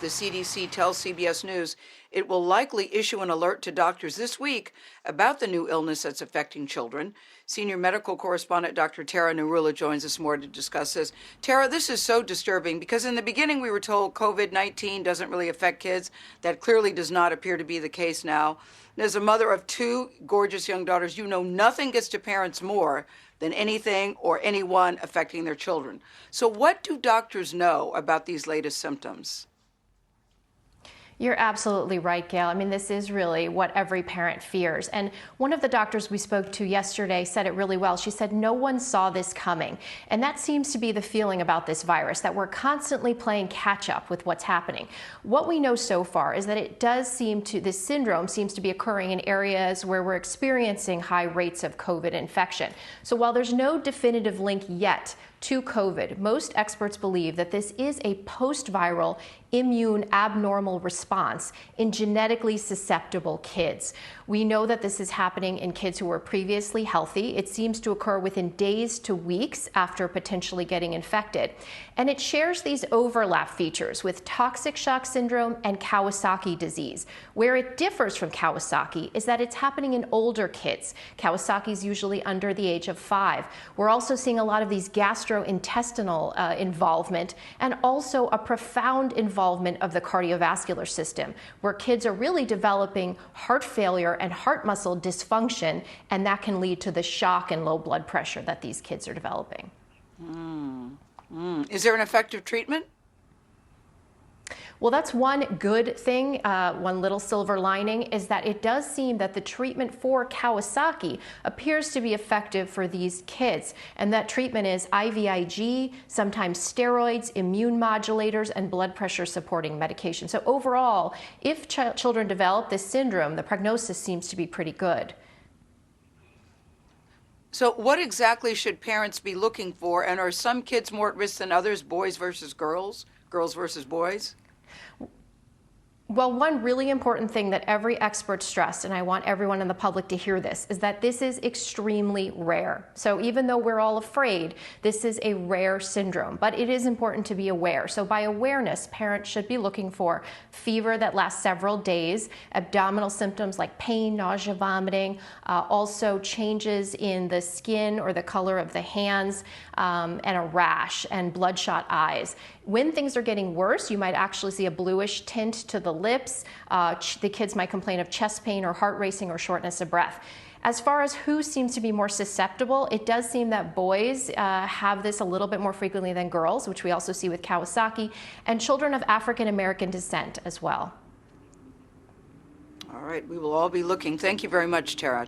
The CDC tells CBS News it will likely issue an alert to doctors this week about the new illness that's affecting children. Senior medical correspondent Dr. Tara Narula joins us more to discuss this. Tara, this is so disturbing because in the beginning we were told COVID-19 doesn't really affect kids. That clearly does not appear to be the case now. And as a mother of two gorgeous young daughters, you know nothing gets to parents more than anything or anyone affecting their children. So what do doctors know about these latest symptoms? You're absolutely right, Gail. I mean, this is really what every parent fears. And one of the doctors we spoke to yesterday said it really well. She said, no one saw this coming. And that seems to be the feeling about this virus, that we're constantly playing catch up with what's happening. What we know so far is that this syndrome seems to be occurring in areas where we're experiencing high rates of COVID infection. So while there's no definitive link yet to COVID, most experts believe that this is a post-viral immune abnormal response in genetically susceptible kids. We know that this is happening in kids who were previously healthy. It seems to occur within days to weeks after potentially getting infected. And it shares these overlap features with toxic shock syndrome and Kawasaki disease. Where it differs from Kawasaki is that it's happening in older kids. Kawasaki is usually under the age of 5. We're also seeing a lot of these gastrointestinal involvement and also a profound involvement of the cardiovascular system, where kids are really developing heart failure and heart muscle dysfunction, and that can lead to the shock and low blood pressure that these kids are developing. Is there an effective treatment? Well, that's one good thing. One little silver lining is that it does seem that the treatment for Kawasaki appears to be effective for these kids. And that treatment is IVIG, sometimes steroids, immune modulators, and blood pressure supporting medication. So overall, if children develop this syndrome, the prognosis seems to be pretty good. So what exactly should parents be looking for? And are some kids more at risk than others, boys versus girls, girls versus boys? Well, one really important thing that every expert stressed, and I want everyone in the public to hear this, is that this is extremely rare. So even though we're all afraid, this is a rare syndrome, but it is important to be aware. So by awareness, parents should be looking for fever that lasts several days, abdominal symptoms like pain, nausea, vomiting, also changes in the skin or the color of the hands, and a rash and bloodshot eyes. When things are getting worse, you might actually see a bluish tint to the lips. The kids might complain of chest pain or heart racing or shortness of breath. As far as who seems to be more susceptible, it does seem that boys have this a little bit more frequently than girls, which we also see with Kawasaki, and children of African American descent as well. All right, we will all be looking. Thank you very much, Tara.